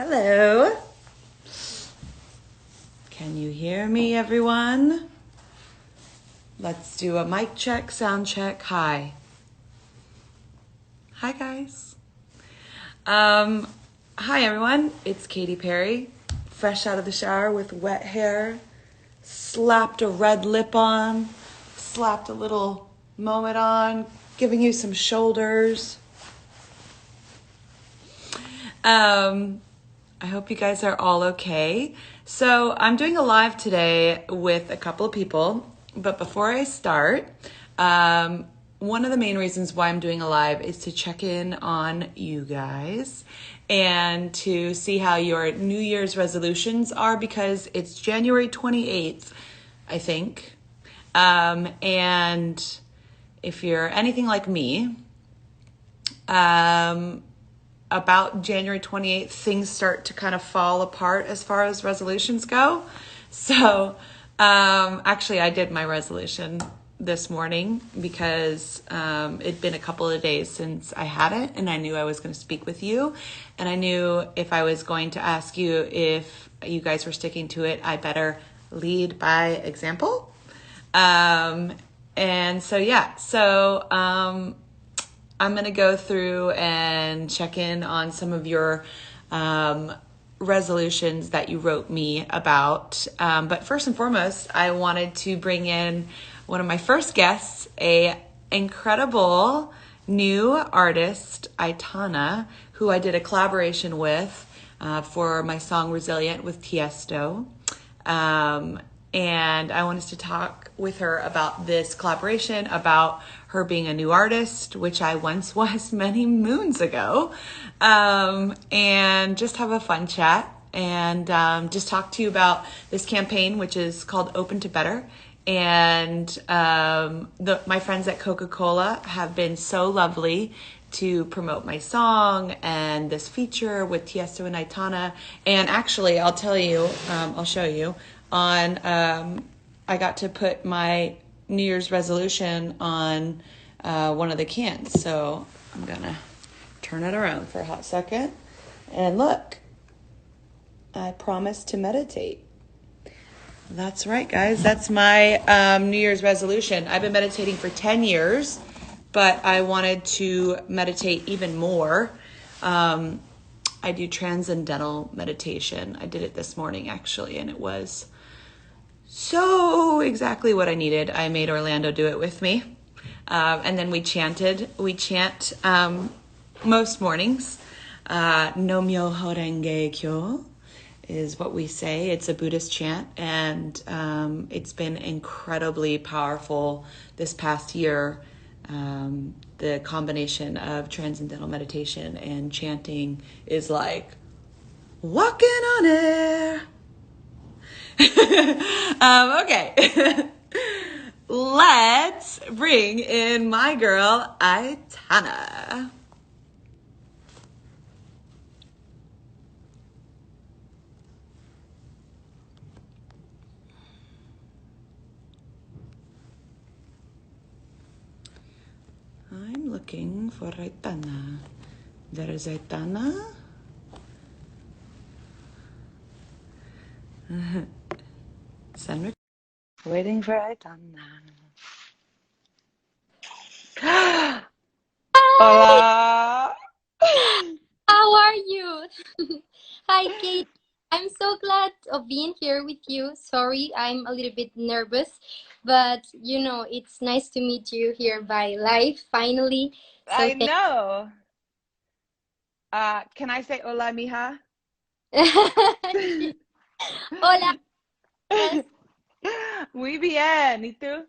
Hello. Can you hear me, everyone? Let's do a mic check, sound check. Hi. Hi, guys. Hi, everyone. It's Katy Perry, fresh out of the shower with wet hair, slapped a red lip on, slapped a little moment on, giving you some shoulders. I hope you guys are all okay. So I'm doing a live today with a couple of people, but before I start, one of the main reasons why I'm doing a live is to check in on you guys and to see how your New Year's resolutions are, because it's January 28th, I think. And if you're anything like me, about January 28th, things start to kind of fall apart as far as resolutions go. So actually, I did my resolution this morning because it'd been a couple of days since I had it, and I knew I was going to speak with you. And I knew if I was going to ask you if you guys were sticking to it, I better lead by example. And so, yeah. I'm going to go through and check in on some of your resolutions that you wrote me about. But first and foremost, I wanted to bring in one of my first guests, a incredible new artist, Aitiana, who I did a collaboration with for my song Resilient with Tiesto. And I wanted to talk with her about this collaboration, about her being a new artist, which I once was many moons ago, and just have a fun chat and just talk to you about this campaign, which is called Open to Better. And my friends at Coca-Cola have been so lovely to promote my song and this feature with Tiesto and Aitana. And actually, I'll tell you, I'll show you, I got to put my New Year's resolution on one of the cans. So I'm going to turn it around for a hot second. And look, I promise to meditate. That's right, guys. That's my New Year's resolution. I've been meditating for 10 years, but I wanted to meditate even more. I do transcendental meditation. I did it this morning, actually, and it was so exactly what I needed. I made Orlando do it with me. And then we chanted. We chant most mornings. No myoho renge kyo is what we say. It's a Buddhist chant, and it's been incredibly powerful this past year. The combination of transcendental meditation and chanting is like walking on air. Okay. Let's bring in my girl, Aitana. I'm looking for Aitana. There is Aitana. Send waiting for Aitana. Hi, Hola. how are you? Hi, Kate. I'm so glad of being here with you. Sorry, I'm a little bit nervous, but it's nice to meet you here by live finally. So I know. Can I say hola, mija? thank Hola, yes. Muy bien. ¿Y tú?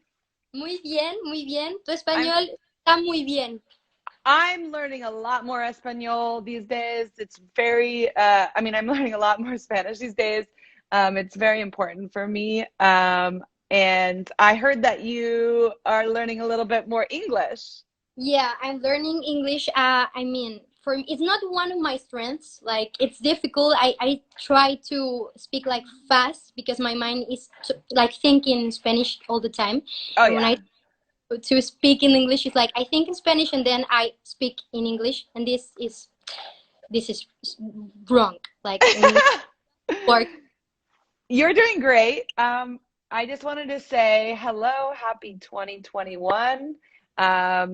Muy bien, muy bien. Tu I'm español está muy bien. I'm learning a lot more Espanol these days. It's very, I'm learning a lot more Spanish these days. It's very important for me. And I heard that you are learning a little bit more English. Yeah, I'm learning English. For me, it's not one of my strengths. Like, it's difficult. I try to speak like fast because my mind is like thinking Spanish all the time. Oh, And when I yeah. to speak in English, it's like I think in Spanish and then I speak in English. And this is this is wrong. Like, work. You're doing great. I just wanted to say hello, happy 2021. Where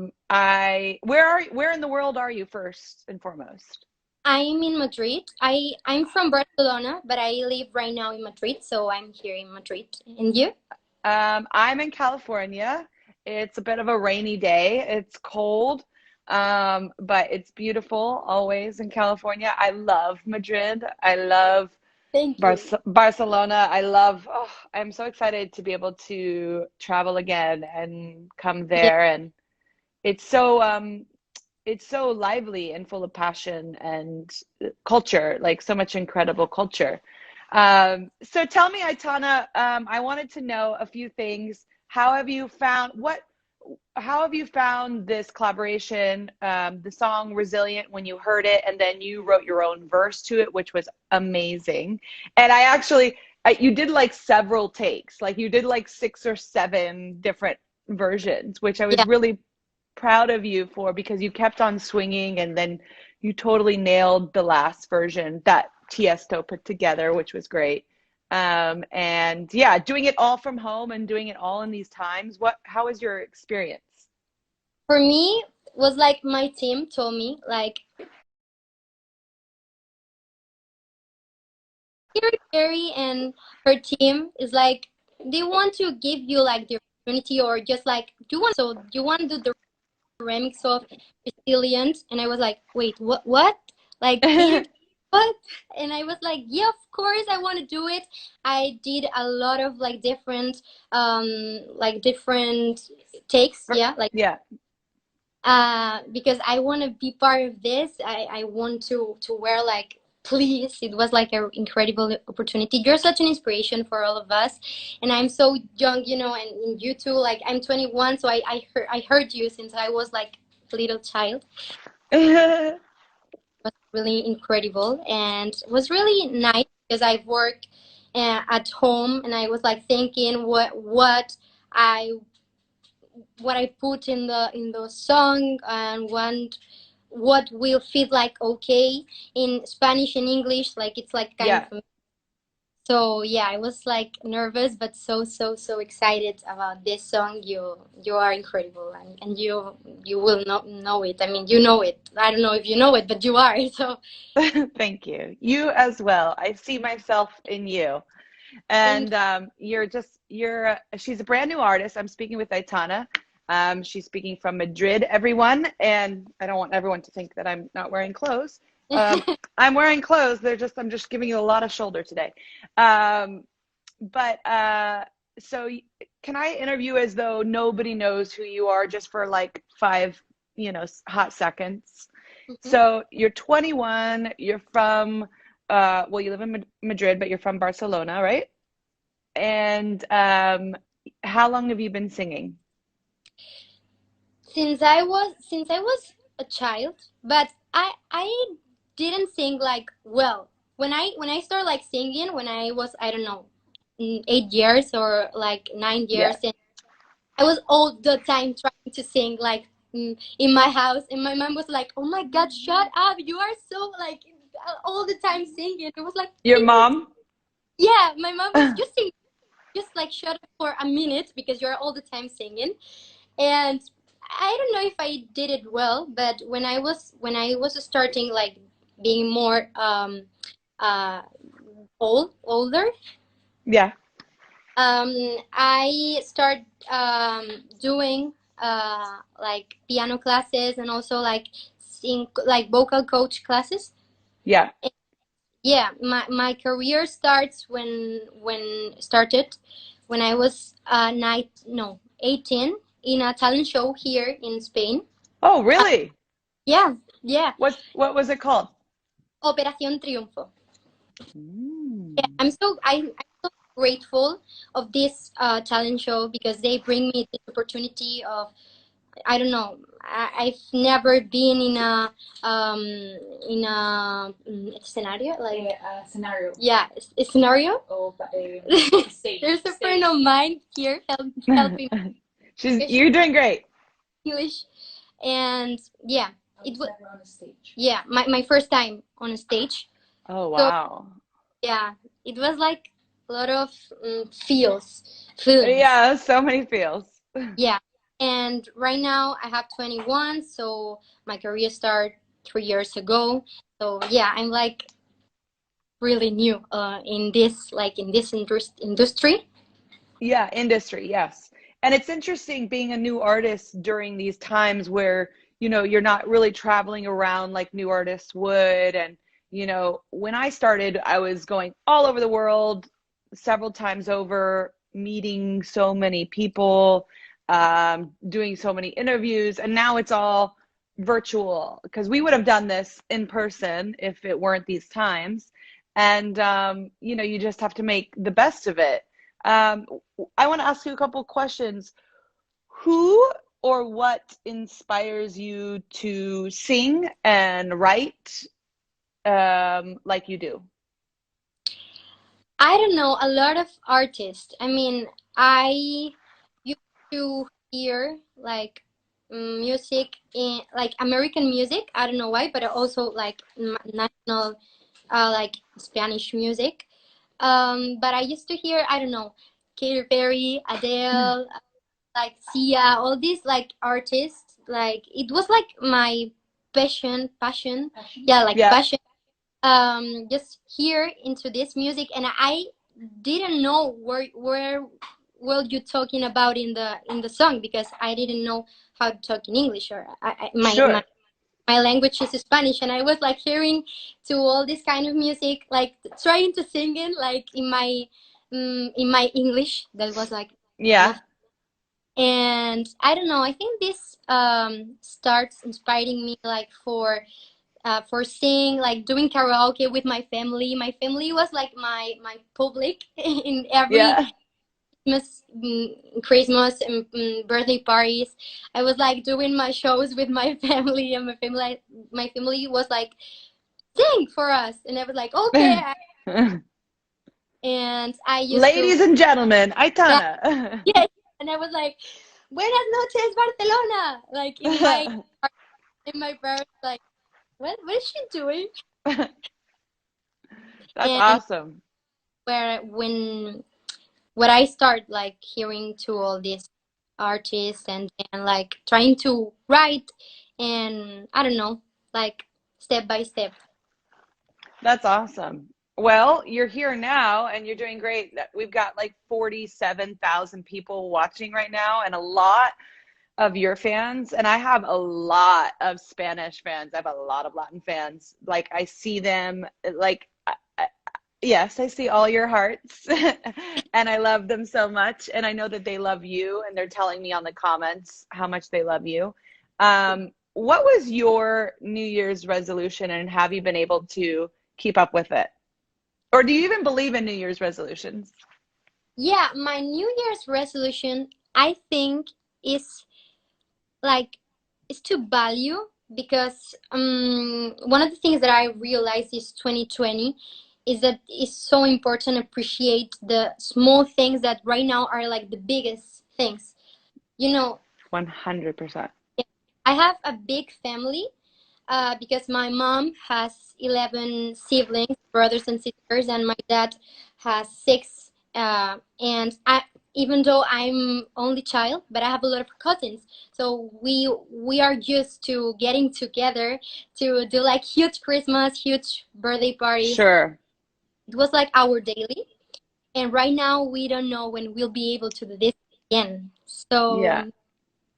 in the world are you first and foremost? I'm in Madrid. I'm from Barcelona, but I live right now in Madrid, so I'm here in Madrid. And you? I'm in California. It's a bit of a rainy day. It's cold, but it's beautiful always in California. I love Madrid. I love Thank you. Barcelona. I'm so excited to be able to travel again and come Yeah, there. And it's so lively and full of passion and culture, like so much incredible culture. So tell me, Aitana, I wanted to know a few things. How have you found this collaboration, the song Resilient, when you heard it, and then you wrote your own verse to it, which was amazing. And you did like several takes, like you did like 6 or 7 different versions, which I was yeah, really proud of you for because you kept on swinging and then you totally nailed the last version that Tiesto put together, which was great. And yeah, doing it all from home and doing it all in these times. How was your experience? for me, was like my team told me, like, Katy Perry and her team is like, they want to give you like the opportunity, or just like, do you want to do the remix of Resilient? And I was like, wait, what? Like, Katy, what? And I was like, yeah, of course I want to do it. I did a lot of like different takes, yeah, like, Yeah. because I want to be part of this. I want to wear like, please. It was like an incredible opportunity. You're such an inspiration for all of us, and I'm so young, and you too. Like, I'm 21, so I heard you since I was like a little child. It was really incredible, and it was really nice because I work at home, and I was like thinking I what I put in the song, and what will fit like okay in Spanish and English. Like, it's like kind Yeah. of, so yeah, I was like nervous, but so so so excited about this song. You are incredible, and you will not know it. I mean, you know it. I don't know if you know it, but you are. So Thank you. You as well. I see myself in you. thank And she's a brand new artist. I'm speaking with Aitana. She's speaking from Madrid, everyone. And I don't want everyone to think that I'm not wearing clothes. you. I'm wearing clothes. I'm just giving you a lot of shoulder today. Um, but can I interview as though nobody knows who you are just for like 5, hot seconds? Mhm. So you're 21, you're from, well, you live in Madrid, but you're from Barcelona, right? And how long have you been singing? Since I was a child, but I didn't sing like well. When I started like singing, when I was, I don't know, 8 years or like 9 years, Yeah. and I was all the time trying to sing like, in my house, and my mom was like, "Oh my God, shut up! You are so like all the time singing." It was like, Your "Please." mom? Yeah, my mom was just sing, just like shut up for a minute because you're all the time singing. And I don't know if I did it well, but when I was starting like being more uh older, Yeah. um I start doing like piano classes, and also like sing, like vocal coach classes. Yeah. Yeah, my career started when I was 18, in a talent show here in Spain. Oh, Uh, really? yeah, yeah, What was it called? Operación Triunfo. Yeah, Mm. I'm so grateful of this talent show, because they bring me this opportunity of, I don't know. I've never been in a scenario, like, Scenario. yeah, a scenario. Of stage. There's a friend of mine here helping You're doing great. English, and yeah. it was never on a stage. yeah, my first time on a stage. Oh, So wow. yeah, it was like a lot of feelings. Yeah, so many feels. Yeah, and right now I have 21, so my career started 3 years ago. So yeah, I'm like really new in this industry. Yeah, industry, yes. And it's interesting being a new artist during these times where, you're not really traveling around like new artists would. And, when I started, I was going all over the world several times over, meeting so many people, doing so many interviews. And now it's all virtual because we would have done this in person if it weren't these times. And, you just have to make the best of it. Um, I want to ask you a couple questions. Who or what inspires you to sing and write like you do? I don't know, a lot of artists. I mean, I used to hear like music in like American music. I don't know why, but I also like national like Spanish music. But I used to hear, I don't know, Katy Perry, Adele, like Sia, all these like artists. Like it was like my passion. Yeah, like Yeah, passion. Just hear into this music, and I didn't know where were you talking about in the song, because I didn't know how to talk in English, or sure. my language is Spanish, and I was like hearing to all this kind of music, like trying to sing it like in my English. That was like Yeah, awful. And I don't know. I think this starts inspiring me like for singing, like doing karaoke with my family. My family was like my public in every yeah. Christmas and birthday parties. I was like doing my shows with my family, and my family was like sing for us, and I was like okay. And I used to Ladies and gentlemen, yeah, Aitana. yeah, and I was like Buenas noches Barcelona, like in my parents like what is she doing? That's And awesome. where when I start like hearing to all these artists, and like trying to write, and I don't know, like step by step. That's awesome. Well, you're here now and you're doing great. We've got like 47,000 people watching right now and a lot of your fans. And I have a lot of Spanish fans. I have a lot of Latin fans. Like I see them like yes, I see all your hearts and I love them so much. And I know that they love you and they're telling me on the comments how much they love you. What was your New Year's resolution and have you been able to keep up with it? Or do you even believe in New Year's resolutions? Yeah, my New Year's resolution, I think, is like is to value, because one of the things that I realized is 2020 is that it's so important to appreciate the small things that right now are like the biggest things. You know, 100%. I have a big family, because my mom has 11 siblings, brothers and sisters, and my dad has six. And even though I'm only child, but I have a lot of cousins. So we are used to getting together to do like huge Christmas, huge birthday parties. Sure. It was like our daily. And right now we don't know when we'll be able to do this again. Yeah. So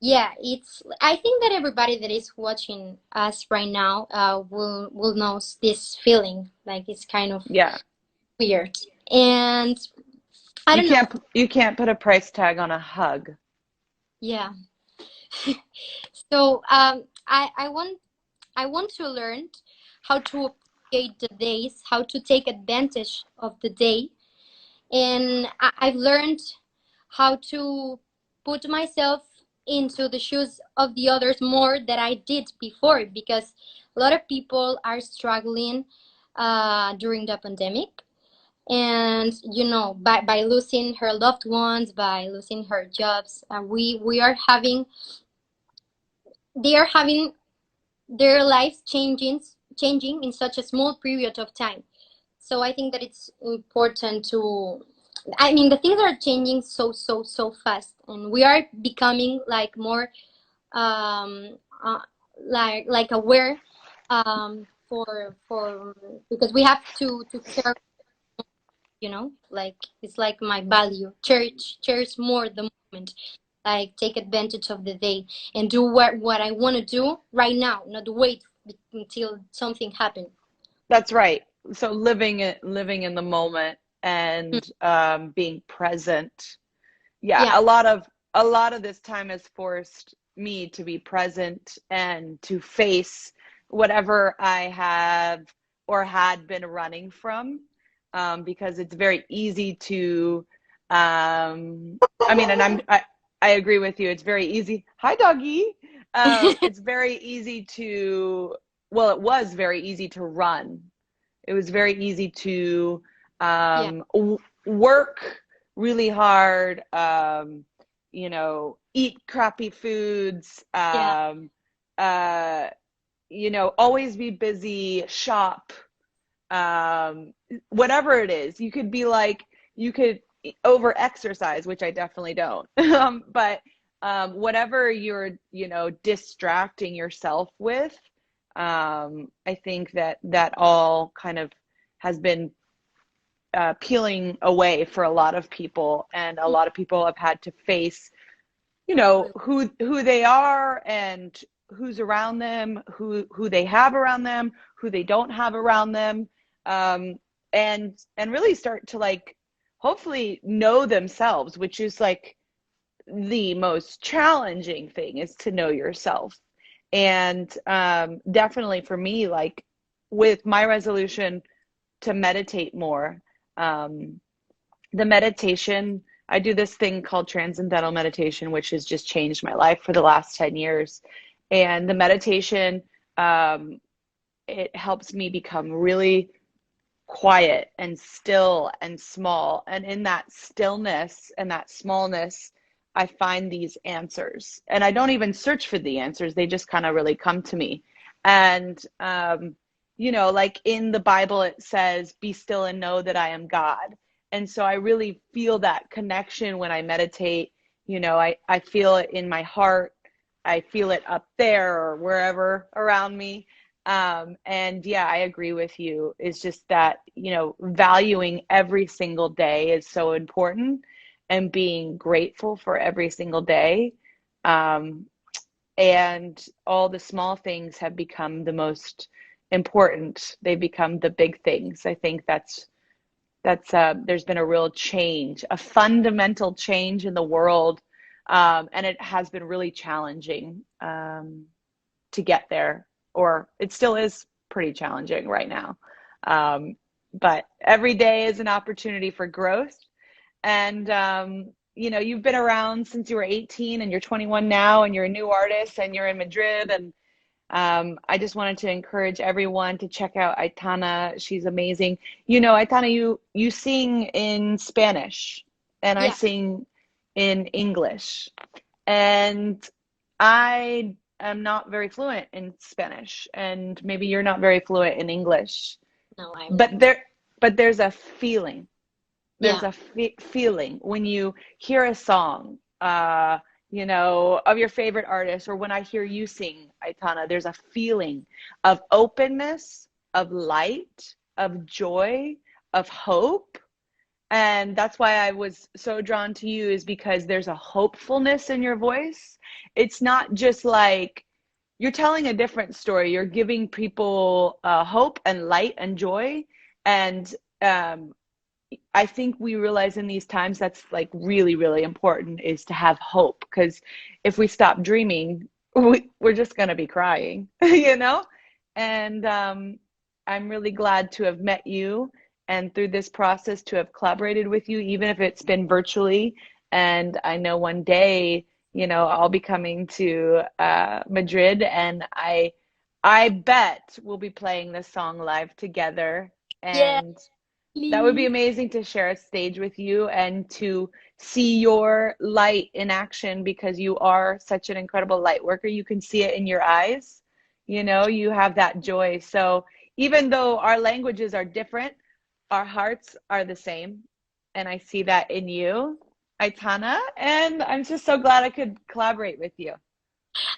yeah, it's. I think that everybody that is watching us right now will know this feeling. Like it's kind of Yeah. weird, and I don't know. You can't put a price tag on a hug. Yeah. So I want to learn how to appreciate the days, how to take advantage of the day, and I've learned how to put myself into the shoes of the others more than I did before, because a lot of people are struggling during the pandemic, and by losing her loved ones, by losing her jobs, we are having they are having their lives changing in such a small period of time. So I think that it's important to, I mean, the things are changing so fast, and we are becoming like more um uh, like aware for because we have to care, like it's like my value, cherish more the moment, like take advantage of the day and do what I want to do right now, not wait until something happens. That's right. So living in the moment Mm. and being present. Yeah, Yeah, a lot of this time has forced me to be present and to face whatever I have or had been running from, because it's very easy to, I mean, I agree with you. It's very easy. Hi, doggy. It's very easy to, well, it was very easy to run. It was very easy to yeah, work really hard, eat crappy foods, yeah, uh, always be busy, shop, whatever it is. You could be like, you could over exercise, which I definitely don't. But whatever you're, distracting yourself with, I think that all kind of has been peeling away for a lot of people, and a lot of people have had to face, totally. who they are and who's around them, who they have around them, who they don't have around them, um, and really start to like hopefully know themselves, which is like the most challenging thing, is to know yourself. And definitely for me, like with my resolution to meditate more, um, the meditation, I do this thing called transcendental meditation, which has just changed my life for the last 10 years. And the meditation, um, it helps me become really quiet and still and small. And in that stillness and that smallness, I find these answers. And I don't even search for the answers, they just kind of really come to me. And, like in the Bible, it says, be still and know that I am God. And so I really feel that connection when I meditate. I feel it in my heart. I feel it up there or wherever around me. And yeah, I agree with you. It's just that, valuing every single day is so important, and being grateful for every single day. Um, and all the small things have become the most important. They become the big things. I think there's been a real change, a fundamental change in the world. And it has been really challenging, to get there, or it still is pretty challenging right now. Um, but every day is an opportunity for growth. And, you've been around since you were 18, and you're 21 now, and you're a new artist, and you're in Madrid. And I just wanted to encourage everyone to check out Aitana. She's amazing. Aitana, you sing in Spanish, and I Yeah, sing in English. And I am not very fluent in Spanish, and maybe you're not very fluent in English, no, I'm but not. there's a feeling. There's Yeah, a feeling when you hear a song, of your favorite artist, or when I hear you sing, Aitana. There's a feeling of openness, of light, of joy, of hope. And that's why I was so drawn to you, is because there's a hopefulness in your voice. It's not just like you're telling a different story. You're giving people hope and light and joy. And um, I think we realize in these times that's like really, really important, is to have hope. Because if we stop dreaming, we're just going to be crying, you know? And I'm really glad to have met you, and through this process to have collaborated with you, even if it's been virtually. And I know one day, I'll be coming to Madrid, and I bet we'll be playing this song live together. yeah, And that would be please. amazing to share a stage with you and to see your light in action, because you are such an incredible light worker. You can see it in your eyes. You know, you have that joy. So even though our languages are different, our hearts are the same. And I see that in you, Aitana. And I'm just so glad I could collaborate with you.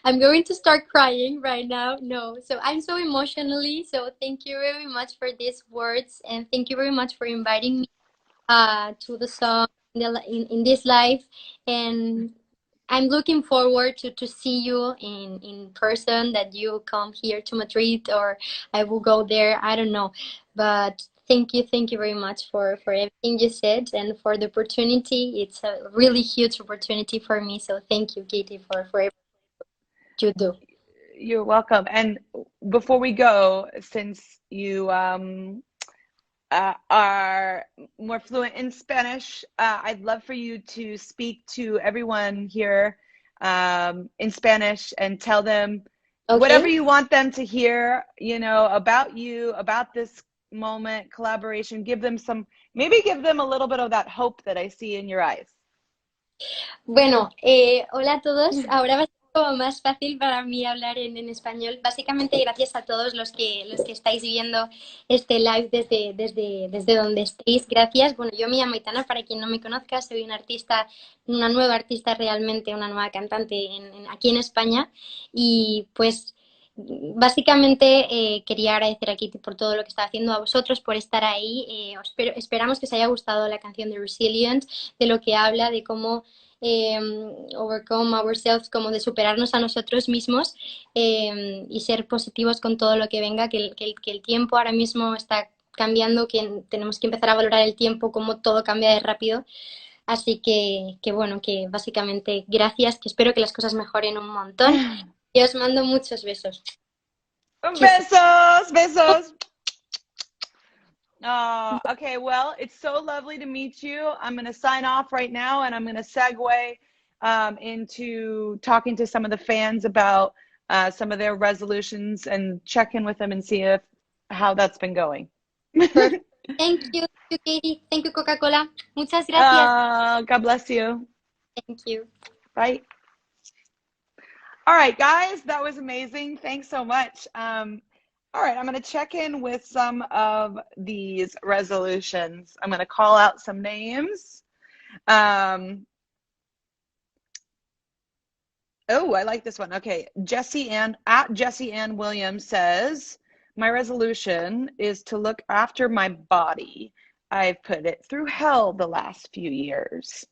I'm going to start crying right now. No, so I'm so emotionally. So thank you very much for these words, and thank you very much for inviting me to the song in this live. And I'm looking forward to see you in person, that you come here to Madrid, or I will go there. I don't know. But thank you very much for everything you said and for the opportunity. It's a really huge opportunity for me. So thank you, Katie, for everything you do. You're welcome. And before we go, since you are more fluent in Spanish, I'd love for you to speak to everyone here in Spanish and tell them whatever Okay. you want them to hear, you know, about you, about this moment, collaboration. Give them some, maybe give them a little bit of that hope that I see in your eyes. Bueno, hola a todos. Ahora va a ser como más fácil para mí hablar en español. Básicamente, gracias a todos los que estáis viendo este live desde donde estéis. Gracias. Bueno, yo me llamo Itana, para quien no me conozca, soy una artista, una nueva artista realmente, una nueva cantante aquí en España. Y pues básicamente quería agradecer a Kitty por todo lo que está haciendo, a vosotros por estar ahí. Esperamos que os haya gustado la canción de Resilient, de lo que habla, de cómo eh, overcome ourselves, como de superarnos a nosotros mismos, y ser positivos con todo lo que venga, que el tiempo ahora mismo está cambiando, que tenemos que empezar a valorar el tiempo, como todo cambia de rápido. Así que bueno, que básicamente gracias, que espero que las cosas mejoren un montón y os mando muchos besos. Kisses. Besos, besos. Okay, well, it's so lovely to meet you. I'm going to sign off right now, and I'm going to segue into talking to some of the fans about some of their resolutions and check in with them and see if how that's been going. Perfect. Thank you, Katie. Thank you, Coca-Cola. Muchas gracias. God bless you. Thank you. Bye. All right, guys, that was amazing. Thanks so much. All right, I'm going to check in with some of these resolutions. I'm going to call out some names. Oh, I like this one. Okay, Jessie Ann Williams says, my resolution is to look after my body. I've put it through hell the last few years.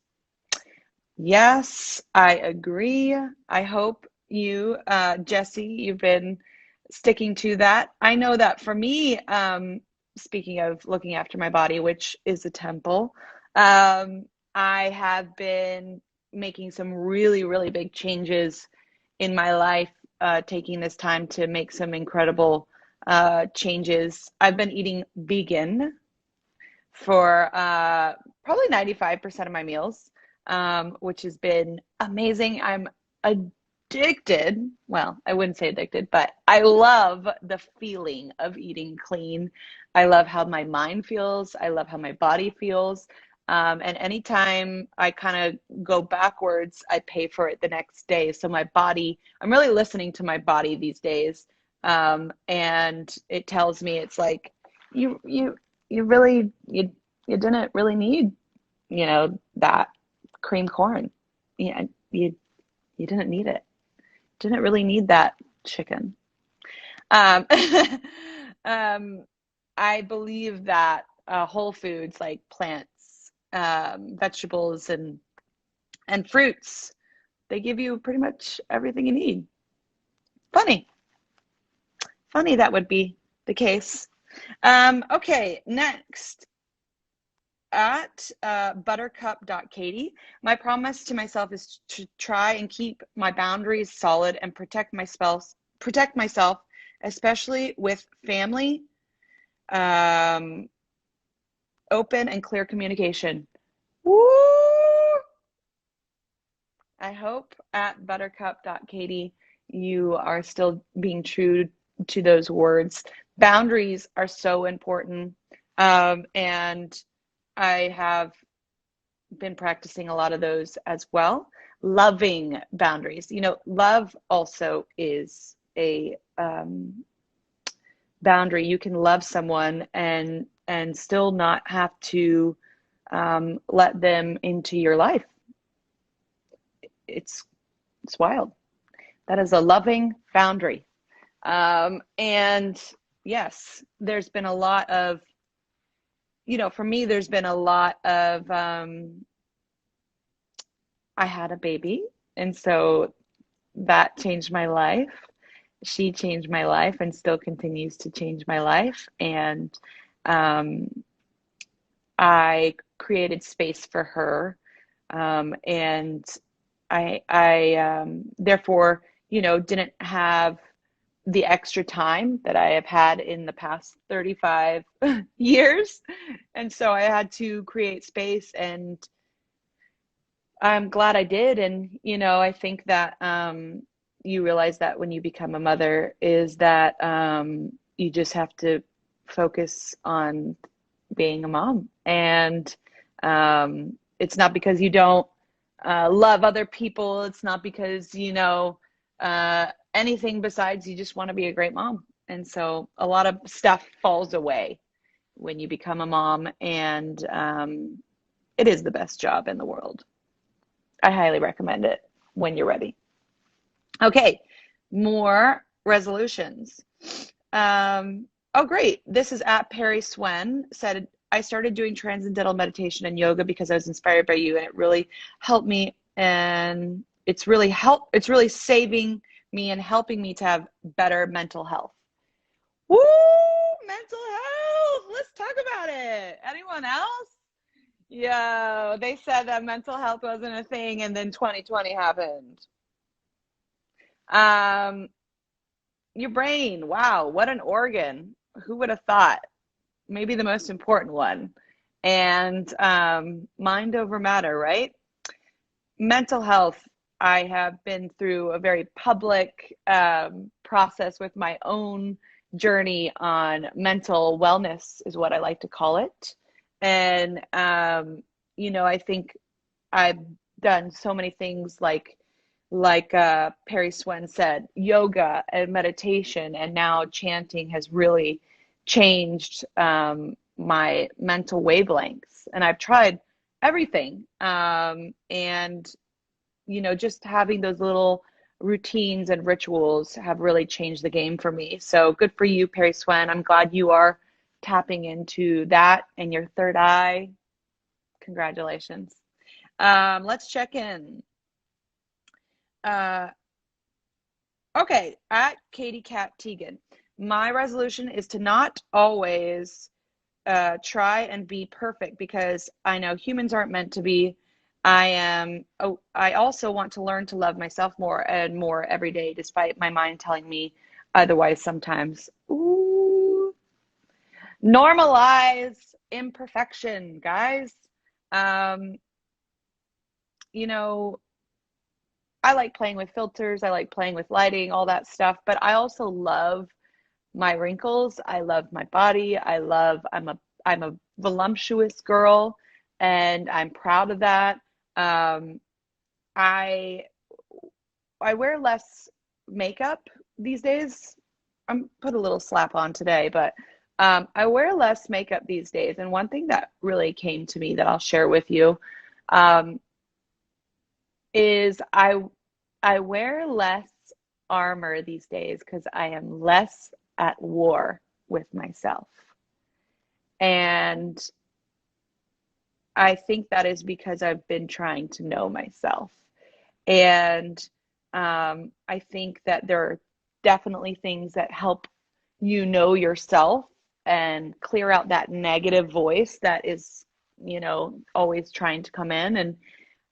Yes, I agree. I hope you, Jessie, you've been sticking to that. I know that for me, speaking of looking after my body, which is a temple, I have been making some really, really big changes in my life, taking this time to make some incredible changes. I've been eating vegan for probably 95% of my meals, which has been amazing. I'm addicted. Well, I wouldn't say addicted, but I love the feeling of eating clean. I love how my mind feels. I love how my body feels. And anytime I kind of go backwards, I pay for it the next day. So my body, I'm really listening to my body these days. And it tells me, it's like, you really, you didn't really need, you know, that cream corn. Yeah, you didn't need it. Didn't really need that chicken. Um, I believe that whole foods like plants, vegetables, and fruits, they give you pretty much everything you need. Funny that would be the case. Okay, next. At buttercup.katie, my promise to myself is to try and keep my boundaries solid and protect myself, especially with family, open and clear communication. Woo! I hope at buttercup.katie you are still being true to those words. Boundaries are so important, and I have been practicing a lot of those as well. Loving boundaries. You know, love also is a boundary. You can love someone and still not have to let them into your life. It's wild. That is a loving boundary. And yes, there's been a lot of, for me, there's been a lot of, I had a baby, and so that changed my life. She changed my life and still continues to change my life. And I created space for her. And I therefore, didn't have the extra time that I have had in the past 35 years. And so I had to create space, and I'm glad I did. And, I think that you realize that when you become a mother is that you just have to focus on being a mom. And it's not because you don't love other people. It's not because, anything besides you just want to be a great mom. And so a lot of stuff falls away when you become a mom, and it is the best job in the world. I highly recommend it when you're ready. Okay, more resolutions. Oh, great. This is at Perry Swen, said, I started doing transcendental meditation and yoga because I was inspired by you, and it really helped me, and it's really saving me and helping me to have better mental health. Woo! Mental health. Let's talk about it. Anyone else? Yeah, they said that mental health wasn't a thing, and then 2020 happened. Your brain, wow, what an organ. Who would have thought? Maybe the most important one. And mind over matter, right? Mental health. I have been through a very public process with my own journey on mental wellness, is what I like to call it. And, I think I've done so many things like Perry Swen said, yoga and meditation, and now chanting has really changed my mental wavelengths. And I've tried everything. And, just having those little routines and rituals have really changed the game for me. So good for you, Perry Swen. I'm glad you are tapping into that and your third eye. Congratulations. Let's check in. Okay, at Katy Cat Tegan. My resolution is to not always try and be perfect, because I know humans aren't meant to be. I also want to learn to love myself more and more every day, despite my mind telling me otherwise sometimes. Ooh. Normalize imperfection, guys. I like playing with filters. I like playing with lighting, all that stuff. But I also love my wrinkles. I love my body. I'm a voluptuous girl, and I'm proud of that. I wear less makeup these days. I'm put a little slap on today, but I wear less makeup these days. And one thing that really came to me that I'll share with you is I wear less armor these days because I am less at war with myself. And I think that is because I've been trying to know myself. And I think that there are definitely things that help you know yourself and clear out that negative voice that is, always trying to come in. And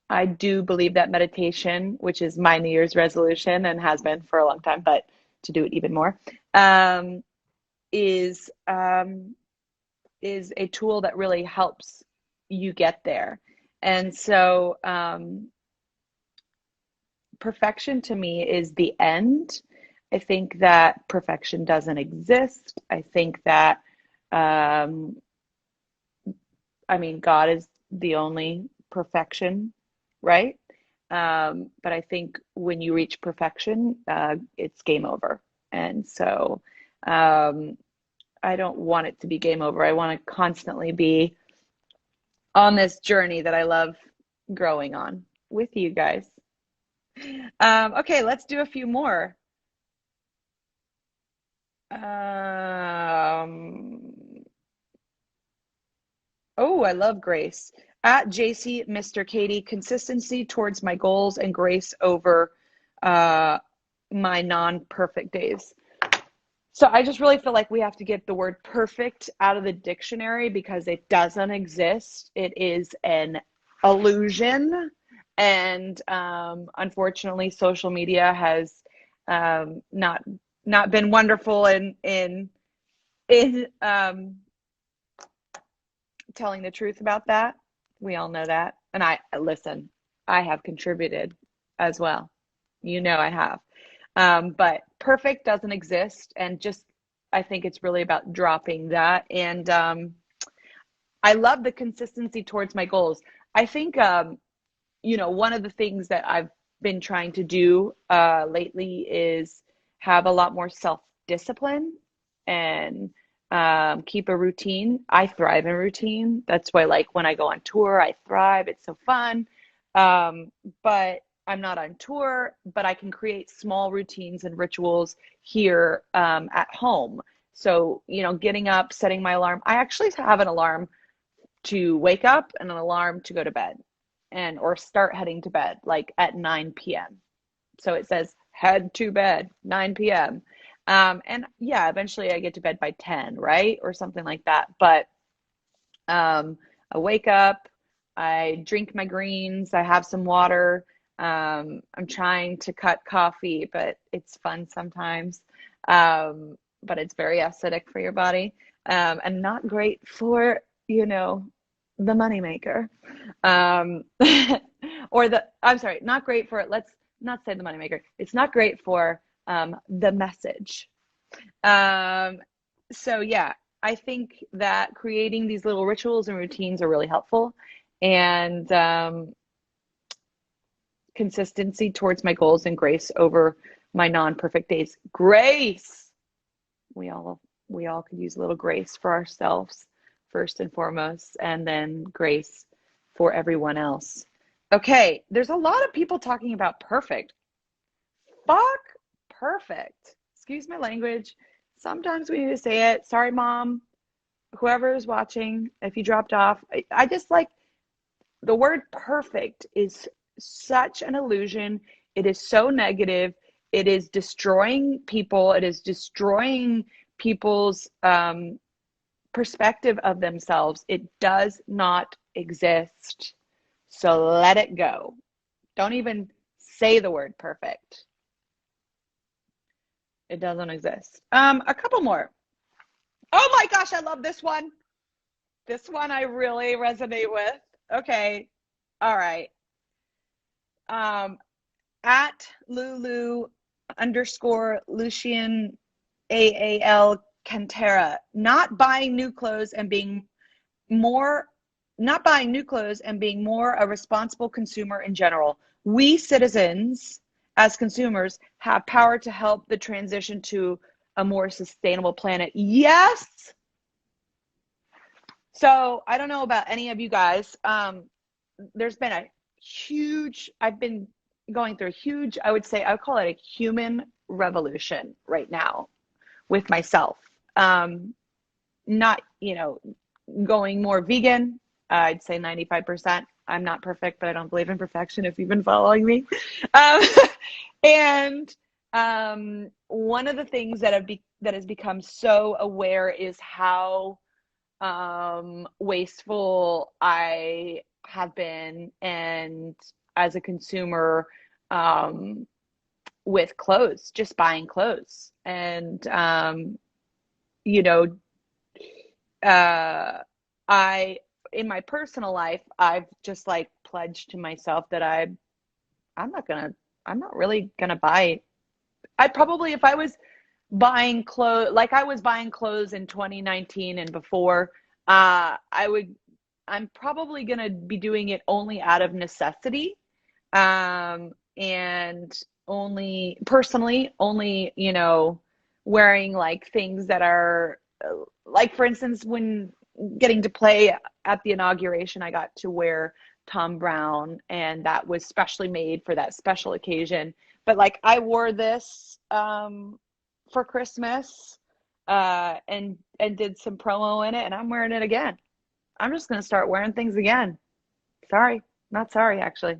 I do believe that meditation, which is my New Year's resolution and has been for a long time, but to do it even more, is a tool that really helps you get there. And so perfection to me is the end. I think that perfection doesn't exist. I think that, God is the only perfection, right? But I think when you reach perfection, it's game over. And so I don't want it to be game over. I want to constantly be on this journey that I love growing on with you guys. Okay, let's do a few more. Oh, I love Grace. At JC, Mr. Katie, consistency towards my goals and grace over uh, my non-perfect days. So I just really feel like we have to get the word perfect out of the dictionary because it doesn't exist. It is an illusion. And unfortunately, social media has not been wonderful in telling the truth about that. We all know that. And listen, I have contributed as well. You know I have. But perfect doesn't exist. And just, I think it's really about dropping that. And I love the consistency towards my goals. I think, one of the things that I've been trying to do lately is have a lot more self-discipline and keep a routine. I thrive in routine. That's why, like, when I go on tour, I thrive. It's so fun. But I'm not on tour, but I can create small routines and rituals here at home. So, getting up, setting my alarm. I actually have an alarm to wake up and an alarm to go to bed or start heading to bed like at 9 p.m. So it says head to bed 9 p.m. And yeah, eventually I get to bed by 10, right? Or something like that. But I wake up, I drink my greens, I have some water. I'm trying to cut coffee, but it's fun sometimes. But it's very acidic for your body, and not great for, the moneymaker. Um, I'm sorry, not great for, let's not say the moneymaker. It's not great for the message. Um, so yeah, I think that creating these little rituals and routines are really helpful. And consistency towards my goals and grace over my non-perfect days. Grace. We all could use a little grace for ourselves first and foremost, and then grace for everyone else. Okay, there's a lot of people talking about perfect. Fuck perfect. Excuse my language. Sometimes we need to say it. Sorry, mom. Whoever is watching, if you dropped off, I just like the word perfect is such an illusion. It is so negative. It is destroying people. It is destroying people's perspective of themselves. It does not exist. So let it go. Don't even say the word perfect. It doesn't exist. A couple more. Oh my gosh, I love this one. This one I really resonate with. Okay. All right. At Lulu __ Lucian AAL Cantera, not buying new clothes and being more a responsible consumer in general. We citizens as consumers have power to help the transition to a more sustainable planet. Yes. So I don't know about any of you guys. There's been I've been going through a huge, I would call it a human revolution right now with myself. Not, going more vegan. I'd say 95%. I'm not perfect, but I don't believe in perfection if you've been following me. Um, and one of the things that has become so aware is how wasteful I have been, and as a consumer, with clothes, just buying clothes. And in my personal life, I've just like pledged to myself that I'm not really gonna buy. I probably, if I was buying clothes like I was buying clothes in 2019 and before, I'm probably gonna be doing it only out of necessity, and only personally, only, wearing like things that are like, for instance, when getting to play at the inauguration, I got to wear Tom Brown, and that was specially made for that special occasion. But like I wore this for Christmas and did some promo in it, and I'm wearing it again. I'm just going to start wearing things again. Sorry, not sorry, actually.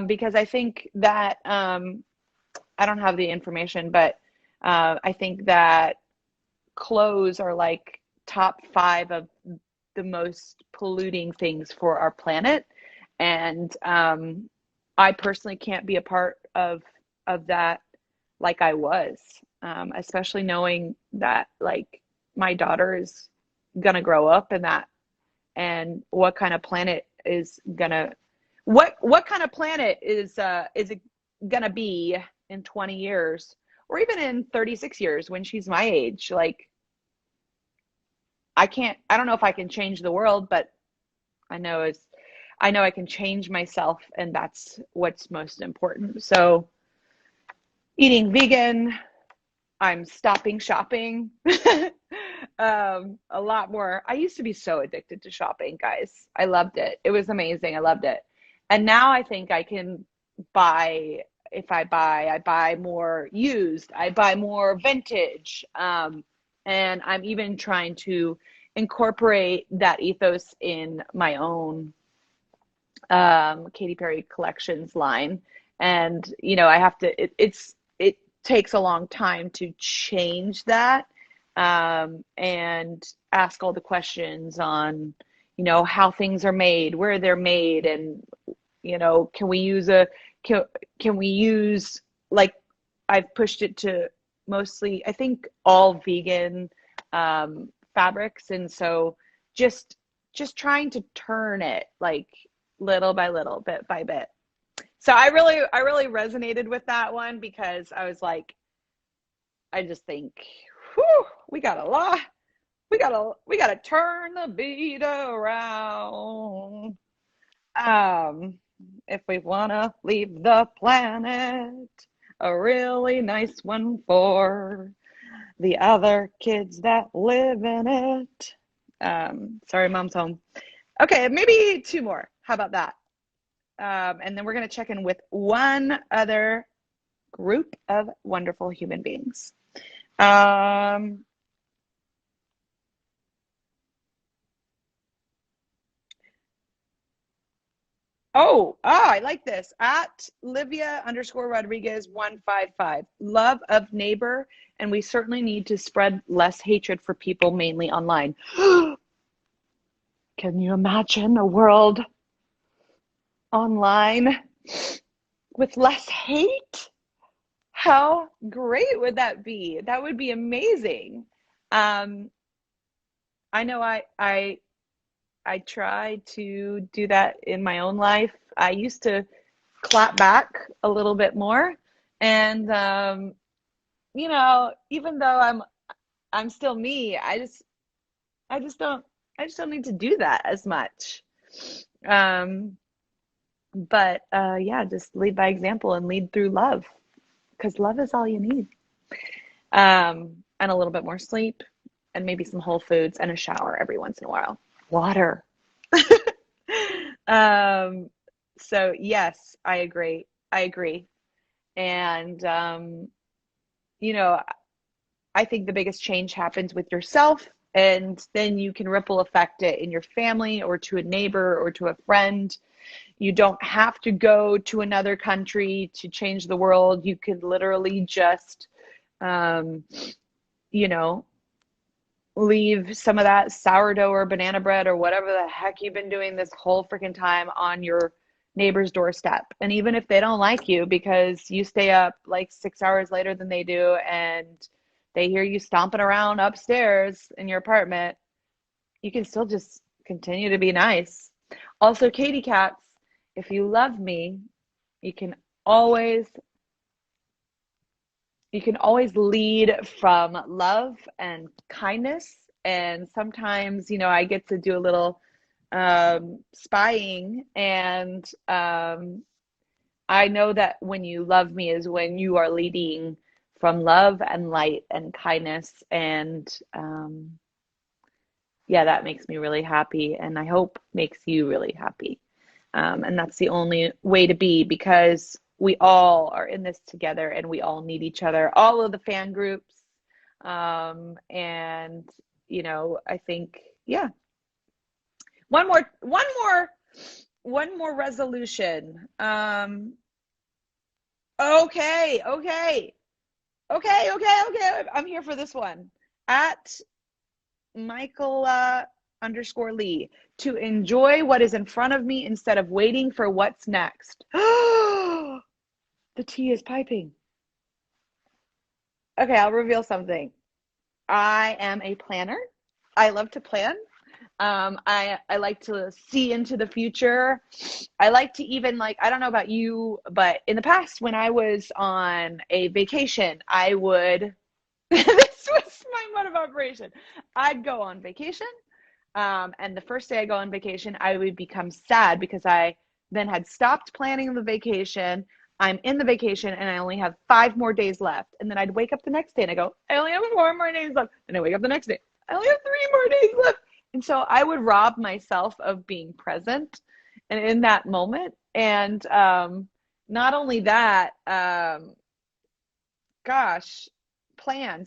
Because I think that I don't have the information, but I think that clothes are like top 5 of the most polluting things for our planet. And I personally can't be a part of that like I was, especially knowing that like my daughter is gonna grow up in that, and what kind of planet is gonna what kind of planet is it gonna be in 20 years or even in 36 years when she's my age. Like I don't know if I can change the world, but I know it's I know I can change myself, and that's what's most important. So eating vegan, I'm stopping shopping. A lot more. I used to be so addicted to shopping, guys. I loved it. It was amazing. I loved it. And now I think I can buy, if I buy more used, I buy more vintage. And I'm even trying to incorporate that ethos in my own Katy Perry collections line. And, you know, I have to, it takes a long time to change that, and ask all the questions on, you know, how things are made, where they're made, and, you know, can we use, like, I've pushed it to mostly, I think, all vegan fabrics. And so just trying to turn it like little by little, bit by bit. So I really resonated with that one, because I was like, I just think, whew, we got a lot. We gotta turn the beat around. If we wanna leave the planet a really nice one for the other kids that live in it. Sorry, mom's home. Okay, maybe 2 more. How about that? And then we're going to check in with one other group of wonderful human beings. I like this. At Livia_Rodriguez 155. Love of neighbor, and we certainly need to spread less hatred for people, mainly online. Can you imagine a world online with less hate? How great would that be? That would be amazing. I know I try to do that in my own life. I used to clap back a little bit more, and you know, even though I'm still me, I just don't need to do that as much. Um, but yeah, just lead by example and lead through love, because love is all you need. And a little bit more sleep, and maybe some whole foods, and a shower every once in a while. Water. So yes, I agree. I agree. And you know, I think the biggest change happens with yourself, and then you can ripple effect it in your family, or to a neighbor, or to a friend. You don't have to go to another country to change the world. You could literally just, you know, leave some of that sourdough or banana bread or whatever the heck you've been doing this whole freaking time on your neighbor's doorstep. And even if they don't like you because you stay up like 6 hours later than they do, and they hear you stomping around upstairs in your apartment, you can still just continue to be nice. Also, Katy Cats, if you love me, you can always lead from love and kindness. And sometimes, you know, I get to do a little spying, and I know that when you love me is when you are leading from love and light and kindness. And yeah, that makes me really happy, and I hope makes you really happy. And that's the only way to be, because we all are in this together and we all need each other, all of the fan groups. And I think, yeah, one more resolution. Okay. I'm here for this one. At Michaela_Lee, to enjoy what is in front of me instead of waiting for what's next. The tea is piping. Okay, I'll reveal something. I am a planner. I love to plan. I like to see into the future. I like to even, like, I don't know about you, but in the past when I was on a vacation, I would this was my mode of operation. I'd go on vacation, and the first day I go on vacation, I would become sad because I then had stopped planning the vacation. I'm in the vacation and I only have 5 more days left. And then I'd wake up the next day and I go, I only have 4 more days left. And I wake up the next day, I only have 3 more days left. And so I would rob myself of being present and in that moment. And not only that, gosh,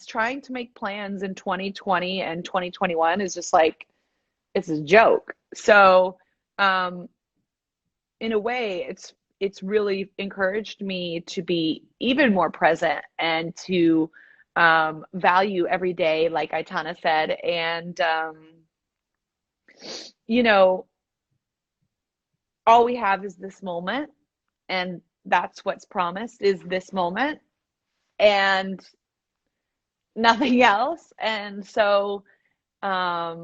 trying to make plans in 2020 and 2021 is just like, it's a joke. So in a way, it's really encouraged me to be even more present and to value every day, like Aitana said. And all we have is this moment, and that's what's promised, is this moment and nothing else. And so I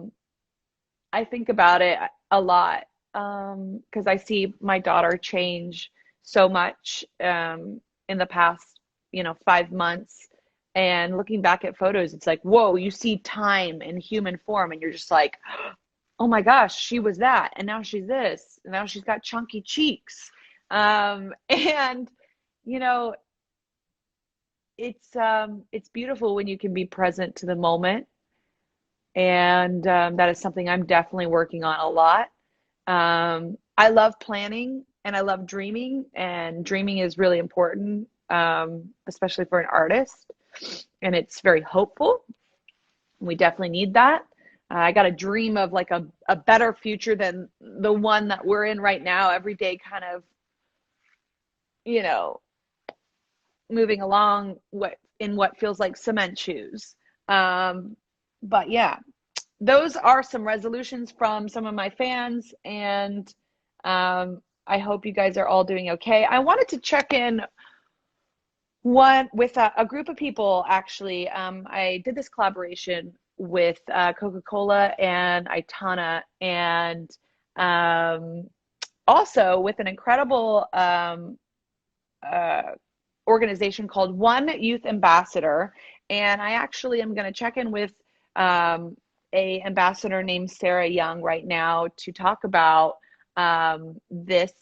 think about it a lot, because I see my daughter change so much in the past 5 months. And looking back at photos, it's like, whoa, you see time in human form, and you're just like, oh my gosh, she was that, and now she's this, and now she's got chunky cheeks. And it's beautiful when you can be present to the moment. And that is something I'm definitely working on a lot. I love planning and I love dreaming, and dreaming is really important, especially for an artist. And it's very hopeful. We definitely need that. I got a dream of like a better future than the one that we're in right now, every day kind of, moving along what feels like cement shoes. But yeah, those are some resolutions from some of my fans, and I hope you guys are all doing okay. I wanted to check in with a group of people, actually. I did this collaboration with Coca-Cola and Aitana, and also with an incredible organization called One Youth Ambassador. And I actually am going to check in with a ambassador named Sarah Young right now to talk about this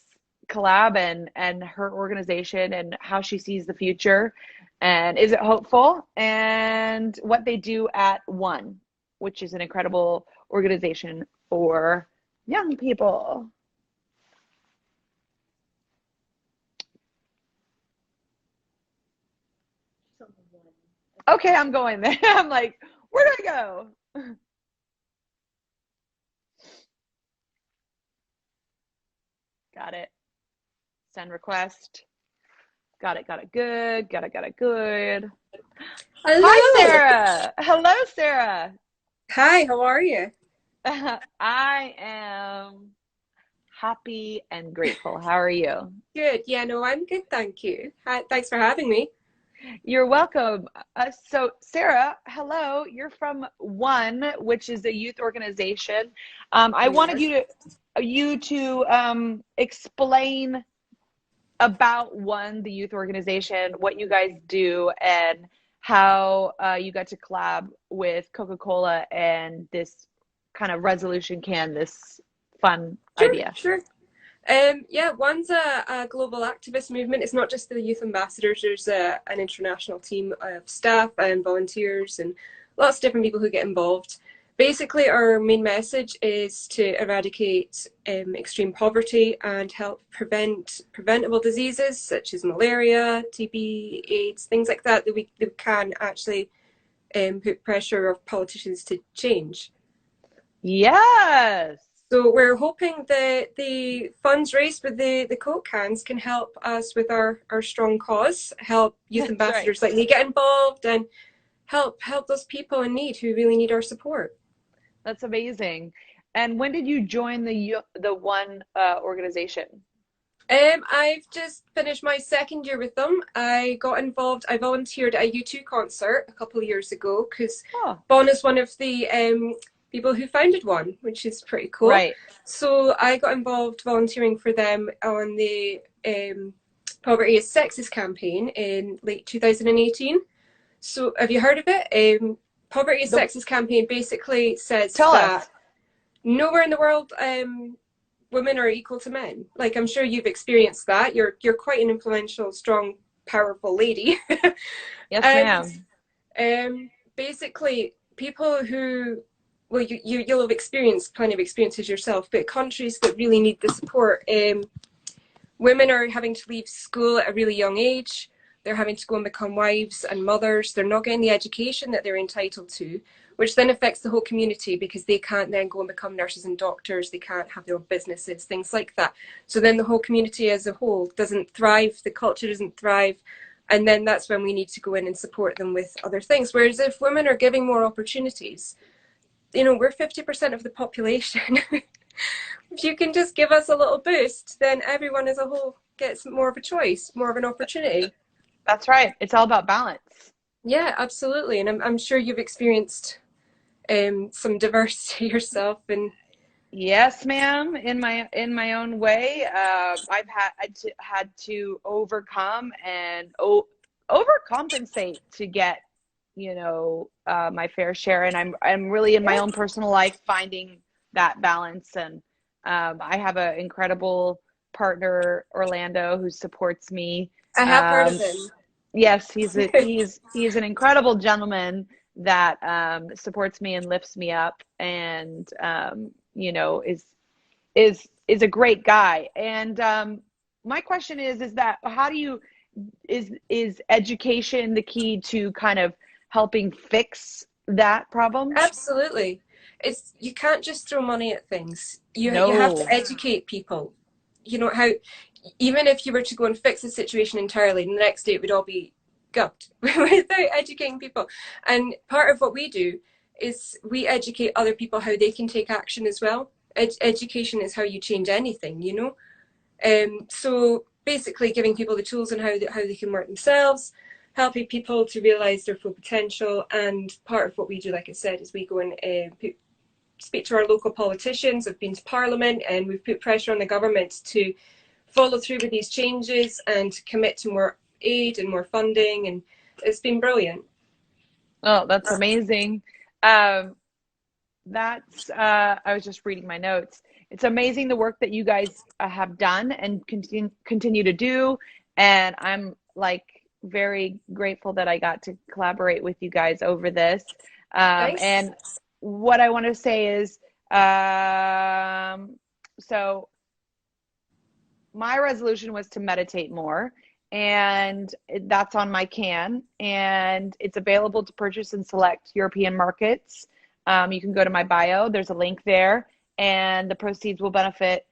collab and her organization and how she sees the future, and is it hopeful, and what they do at One, which is an incredible organization for young people. Okay, I'm going there. I'm like, where do I go? Got it. Send request. Got it. Good. Got it. Good. Hello. Hi, Sarah. Hello, Sarah. Hi, how are you? I am happy and grateful. How are you? Good. Yeah, no, I'm good, thank you. Hi, thanks for having me. You're welcome. So, Sarah, hello. You're from One, which is a youth organization. I wanted you to explain about One, the youth organization, what you guys do, and how you got to collab with Coca-Cola and this kind of resolution can, this fun idea. Sure. Yeah, one's a global activist movement. It's not just the youth ambassadors. There's an international team of staff and volunteers and lots of different people who get involved. Basically, our main message is to eradicate extreme poverty and help prevent preventable diseases such as malaria, TB, AIDS, things like that that we can actually put pressure of politicians to change. Yes. So we're hoping that the funds raised with the Coke cans can help us with our strong cause, help youth That's right. ambassadors like me get involved and help those people in need who really need our support. That's amazing. And when did you join the one organization? I've just finished my second year with them. I got involved. I volunteered at a U2 concert a couple of years ago because Oh, Bon is one of the people who founded one, which is pretty cool. right. So I got involved volunteering for them on the Poverty is Sexist campaign in late 2018. So have you heard of it? Poverty is The, Sexist campaign basically says tell that us. nowhere in the world women are equal to men. Like I'm sure you've experienced that. You're quite an influential, strong, powerful lady. Yes, And ma'am. basically people who well you'll have experienced plenty of experiences yourself, but countries that really need the support, women are having to leave school at a really young age. They're having to go and become wives and mothers. They're not getting the education that they're entitled to, which then affects the whole community because they can't then go and become nurses and doctors. They can't have their own businesses, things like that. So then the whole community as a whole doesn't thrive. The culture doesn't thrive. And then that's when we need to go in and support them with other things. Whereas if women are giving more opportunities, you know, we're 50% of the population. If you can just give us a little boost, then everyone as a whole gets more of a choice, more of an opportunity. That's right. It's all about balance. Yeah, absolutely. And I'm sure you've experienced some diversity yourself. And Yes, ma'am. In my own way, I've had to overcome and overcompensate to get, my fair share. And I'm really in my yeah, own personal life finding that balance. And I have an incredible partner, Orlando, who supports me. I have heard of Um, him. yes, he's an incredible gentleman that supports me and lifts me up, and is a great guy. And my question is that how do you is education the key to kind of helping fix that problem? Absolutely. It's you can't just throw money at things. You have to No. educate people. You know how even if you were to go and fix the situation entirely, the next day it would all be gubbed without educating people. And part of what we do is we educate other people how they can take action as well. Education is how you change anything, you know. So basically, giving people the tools and how they can work themselves, helping people to realize their full potential. And part of what we do, like I said, is we go and speak to our local politicians. I've been to Parliament, and we've put pressure on the government to follow through with these changes and commit to more aid and more funding. And it's been brilliant. Oh, that's amazing. That's I was just reading my notes. It's amazing the work that you guys have done and continue to do, and I'm like very grateful that I got to collaborate with you guys over this. Nice. And what I want to say is, so my resolution was to meditate more, and that's on my can, and it's available to purchase in select European markets. You can go to my bio. There's a link there, and the proceeds will benefit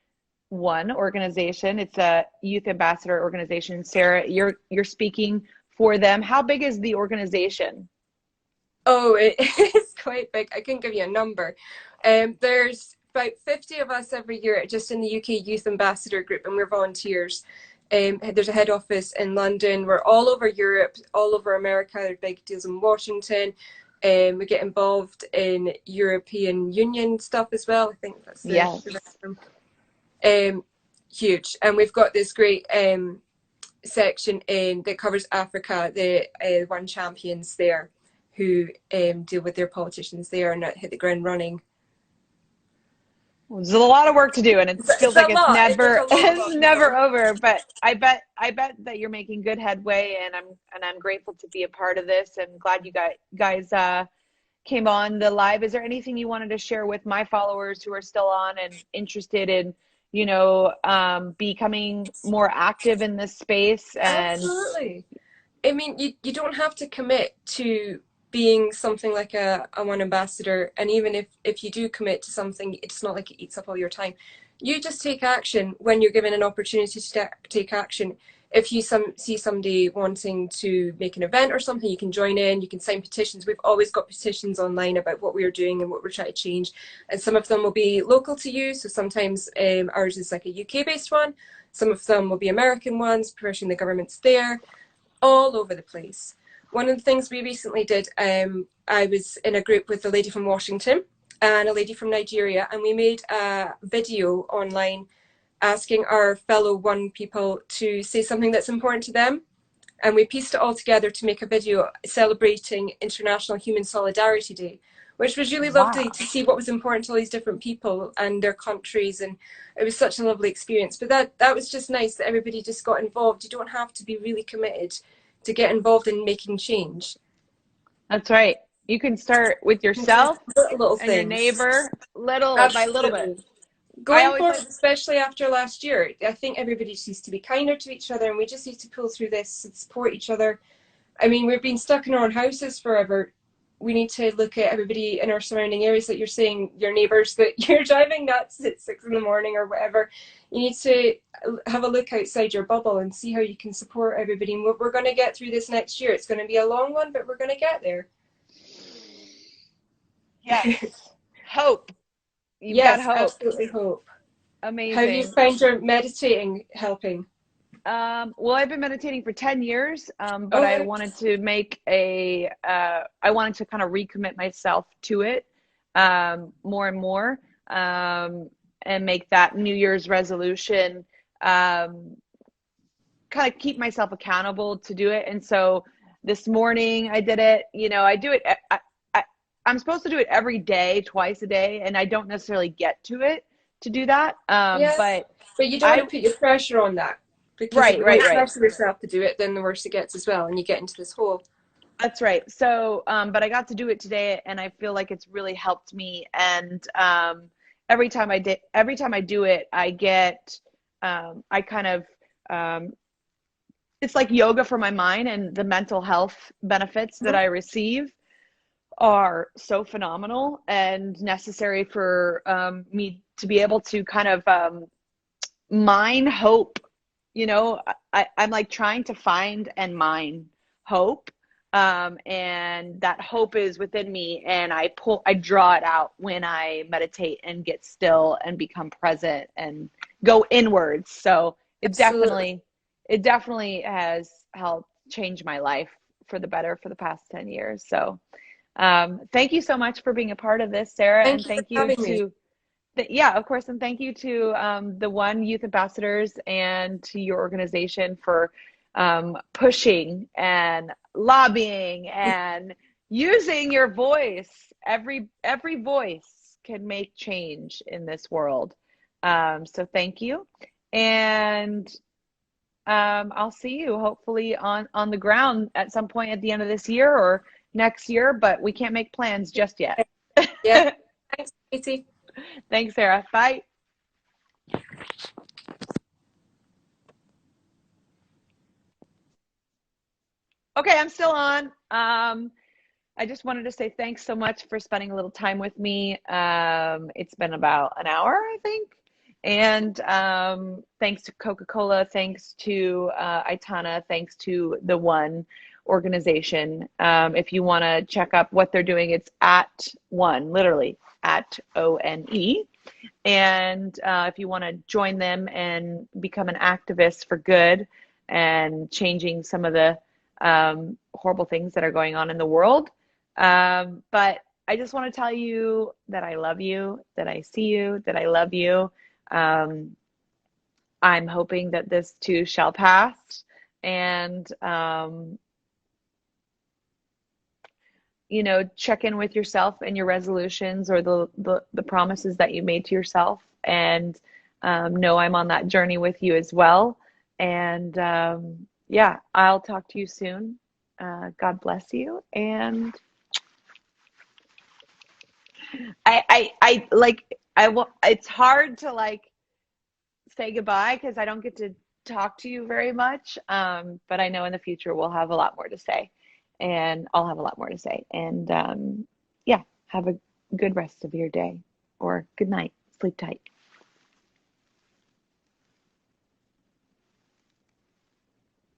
one organization. It's a youth ambassador organization. Sarah, you're speaking for them. How big is the organization? Oh, it is quite big. I couldn't give you a number. There's about 50 of us every year just in the UK Youth Ambassador Group, and we're volunteers. There's a head office in London. We're all over Europe, all over America. There are big deals in Washington. We get involved in European Union stuff as well. I think that's the right Yes. term. Huge. And we've got this great section in that covers Africa, the One Champions there, who deal with their politicians there and hit the ground running. There's a lot of work to do, and it feels It's a like it's lot. There's never a lot it's of never over. But I bet that you're making good headway, and I'm grateful to be a part of this, and glad you guys came on the live. Is there anything you wanted to share with my followers who are still on and interested in, becoming more active in this space? And Absolutely. I mean, you don't have to commit to being something like a one ambassador. And even if you do commit to something, it's not like it eats up all your time. You just take action when you're given an opportunity to take action. If you see somebody wanting to make an event or something, you can join in, you can sign petitions. We've always got petitions online about what we're doing and what we're trying to change. And some of them will be local to you. So sometimes ours is like a UK-based one. Some of them will be American ones, pressuring the governments there, all over the place. One of the things we recently did, I was in a group with a lady from Washington and a lady from Nigeria, and we made a video online asking our fellow One people to say something that's important to them. And we pieced it all together to make a video celebrating International Human Solidarity Day, which was really lovely to see what was important to all these different people and their countries. And it was such a lovely experience. But that was just nice that everybody just got involved. You don't have to be really committed to get involved in making change. that's right. You can start with yourself Little and your things. neighbor, little by little bit. Absolutely. Going forward, like, especially after last year, I think everybody just needs to be kinder to each other, and we just need to pull through this and support each other. I mean, we've been stuck in our own houses forever. We need to look at everybody in our surrounding areas, that you're saying, your neighbours that you're driving nuts at 6 in the morning or whatever. You need to have a look outside your bubble and see how you can support everybody. And we're going to get through this next year. It's going to be a long one, but we're going to get there. yes. Hope. You've Yes, got hope. absolutely hope. Amazing. How do you find your meditating helping? Well, I've been meditating for 10 years, but I wanted to make I wanted to kind of recommit myself to it more and more, and make that New Year's resolution, kind of keep myself accountable to do it. And so this morning I did it. I do it. I'm supposed to do it every day, twice a day, and I don't necessarily get to it to do that. But you don't want to put your pressure on that, because if you pressure yourself to do it, then the worse it gets as well, and you get into this hole. That's right. So, but I got to do it today, and I feel like it's really helped me. And every time I do it, I get, I kind of, it's like yoga for my mind, and the mental health benefits that I receive are so phenomenal and necessary for me to be able to kind of mine hope. I'm like trying to find and mine hope, and that hope is within me, and I draw it out when I meditate and get still and become present and go inwards. So it definitely has helped change my life for the better for the past 10 years. So thank you so much for being a part of this, Sarah. And thank you to, yeah, of course. And thank you to the One Youth Ambassadors and to your organization for pushing and lobbying and using your voice. Every voice can make change in this world. So thank you. And I'll see you hopefully on the ground at some point at the end of this year or next year, but we can't make plans just yet. Yeah. Thanks, Katie. Thanks, Sarah. Bye. Okay, I'm still on. I just wanted to say thanks so much for spending a little time with me. It's been about an hour, I think. And thanks to Coca-Cola, thanks to Aitana, thanks to the One organization. If you want to check up what they're doing, it's at One, literally at ONE. And if you want to join them and become an activist for good and changing some of the horrible things that are going on in the world. But I just want to tell you that I love you, that I see you, that I love you. I'm hoping that this too shall pass. And check in with yourself and your resolutions, or the promises that you made to yourself, and know I'm on that journey with you as well. And yeah, I'll talk to you soon. God bless you. And it's hard to like say goodbye because I don't get to talk to you very much. But I know in the future we'll have a lot more to say, and I'll have a lot more to say. And yeah, have a good rest of your day, or good night. Sleep tight.